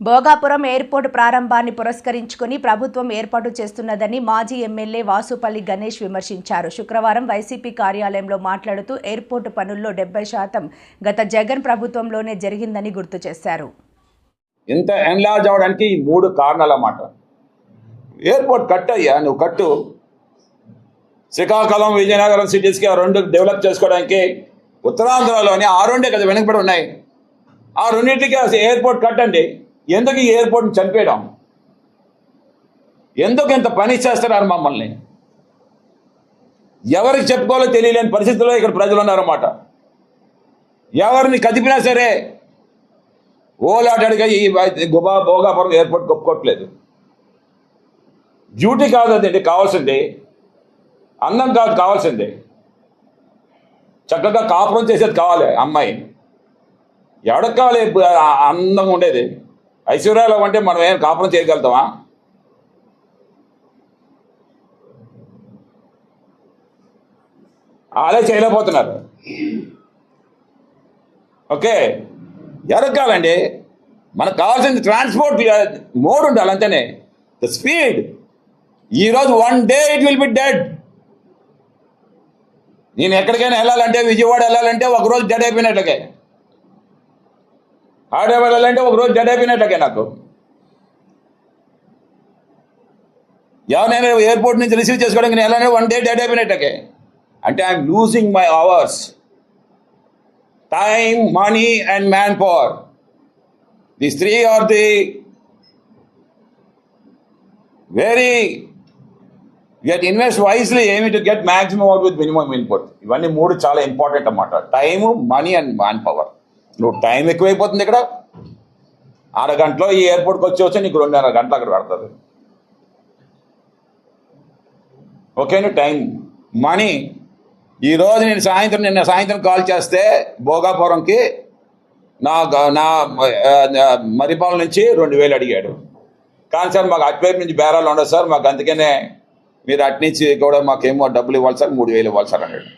Bhogapuram airport ప్రారంభాన్ని పురస్కరించుకుని ప్రభుత్వం ఏర్పాటు చేస్తున్నదని మాజీ ఎమ్మెల్యే వాసుపల్లి గణేష్ విమర్శించారు. శుక్రవారం వైసీపీ కార్యాలయంలో మాట్లాడుతూ ఎయిర్పోర్టు పనుల్లో 70% గత జగన్ ప్రభుత్వంలోనే జరిగిందని గుర్తు చేశారు. ఇంత ఎన్లార్జ్ అవడానికి ఈ 3 కారణాల మాట. ఎయిర్పోర్ట్ కట్టయ్యా, నువ్వు కట్టు. శ్రీకాకుళం, విజయనగరం సిటీస్కి ఆ 2 డెవలప్ చేసుకోవడానికి ఉత్తరాంధ్రలోని ఆ 2 కదా వెనకబడి ఉన్నాయి. ఆ 2టికి ఎయిర్పోర్ట్ కట్టండి. ఎందుకు ఈ ఎయిర్పోర్ట్ని చంపేయడం? ఎందుకు ఇంత పని చేస్తున్నారు మమ్మల్ని? ఎవరికి చెప్పుకోవాలో తెలియలేని పరిస్థితుల్లో ఇక్కడ ప్రజలు ఉన్నారన్నమాట. ఎవరిని కదిపినా సరే ఓలాటడిగా ఈ భోగాపురం ఎయిర్పోర్ట్ ఒప్పుకోవట్లేదు. డ్యూటీ కాదు అదండి కావాల్సింది, అందం కాదు కావాల్సింది, చక్కగా కాపురం చేసేది కావాలి. అమ్మాయి ఎవరికి కావాలి అందంగా ఉండేది? ఐశ్వర్యాలు అంటే మనం ఏం కాపురం చేయగలుగుతామా? అలా చేయలేకపోతున్నారు. ఓకే, ఎవరికి కావాలండి? మనకు కావాల్సింది ట్రాన్స్పోర్ట్ మోడ్ ఉండాలి, అంతేనే. The speed. ఈరోజు 1 day it will be dead. నేను ఎక్కడికైనా వెళ్ళాలంటే, విజయవాడ వెళ్ళాలంటే ఒకరోజు డెడ్ అయిపోయినట్లకే, హైదరాబాద్ వెళ్ళాలంటే ఒకరోజు డెడ్ అయిపోయినట్లకే. నాకు ఎవరైనా ఎయిర్పోర్ట్ నుంచి రిసీవ్ చేసుకోవడానికి నేను వెళ్ళాలంటే 1 day డెడ్ అయిపోయినట్లకే. అంటే I'm losing my hours, time, money and manpower. These 3 are the very, you have to invest wisely, aiming to get maximum out with minimum input. ఇవన్నీ 3 చాలా ఇంపార్టెంట్ అన్నమాట. Time, money and man power. నువ్వు time ఎక్కువైపోతుంది. ఇక్కడ 6 గంటలో ఈ ఎయిర్పోర్ట్కి వచ్చి నీకు 2.5 గంటలు అక్కడ పడుతుంది. ఓకేనా? Time, money. ఈరోజు నిన్న సాయంత్రం కాల్ చేస్తే భోగాపురంకి నా మరిపాల నుంచి 2,000 అడిగాడు. కానీ సార్ మాకు అటువైపు నుంచి బేరాలు ఉండదు సార్, మాకు అందుకనే మీరు అటు నుంచి కూడా మాకేమో డబ్బులు ఇవ్వాలి సార్, 3,000 ఇవ్వాలి సార్ అన్నాడు.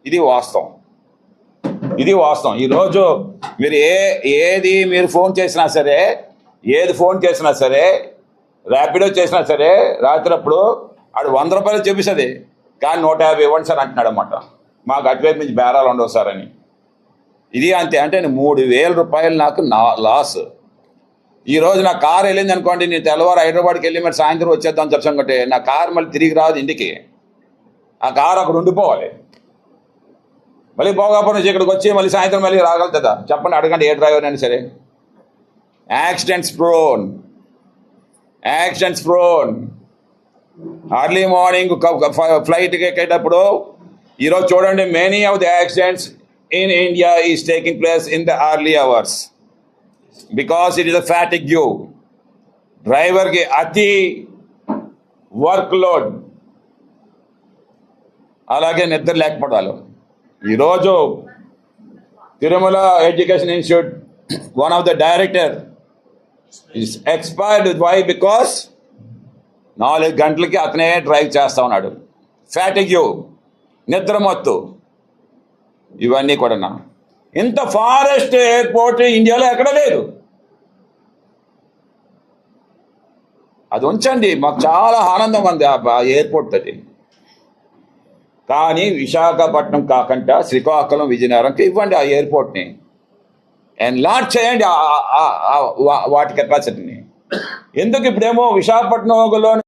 ఇది వాస్తవం. ఈరోజు మీరు ఏది మీరు ఫోన్ చేసినా సరే, ర్యాపిడో చేసినా సరే, రాత్రప్పుడు ఆడు 100 రూపాయలు చూపిస్తుంది, కానీ 150 ఇవ్వండి సార్ అంటున్నాడు అన్నమాట. మాకు అటువైపు నుంచి బేరాలు ఉండవు సార్ అని. ఇది అంతే. అంటే 3,000 రూపాయలు నాకు లాస్. ఈరోజు నా కారు వెళ్ళింది అనుకోండి, నేను తెల్లవారు హైదరాబాద్కి వెళ్ళి మరి సాయంత్రం వచ్చేద్దాం చెప్పాం కంటే, నా కారు మళ్ళీ తిరిగి రాదు ఇంటికి. ఆ కారు అక్కడ ఉండిపోవాలి. మళ్ళీ భోగాపురం నుంచి ఇక్కడికి వచ్చి మళ్ళీ సాయంత్రం మళ్ళీ రాగలుగుతుందా? చెప్పండి, అడగండి ఏ డ్రైవర్ అయినా సరే. Accidents prone. అర్లీ మార్నింగ్ ఫ్లైట్కి ఎక్కేటప్పుడు ఈరోజు చూడండి, many of the accidents in India is taking place in the early hours because it is a fatigue. Driver ki ati workload, alage నిద్ర లేకపోవడాలు. ఈరోజు Tirumala education institute one of the director is expired. Why? Because 4 గంటలకి అతనే drive చేస్తా ఉన్నాడు. Fatigue, నిద్రమత్తు, ఇవన్నీ కూడా. ఇంత forest airport ఇండియాలో ఎక్కడ లేదు. అది ఉంచండి, మాకు చాలా ఆనందం ఉంది ఆ ఎయిర్పోర్ట్ అది. కానీ విశాఖపట్నం కాకుండా శ్రీకాకుళం, విజయనగరంకి ఇవ్వండి ఆ ఎయిర్పోర్ట్ని. ఎన్లార్జ్ చేయండి వాటి కెపాసిటీని. ఎందుకు ఇప్పుడేమో విశాఖపట్నంలో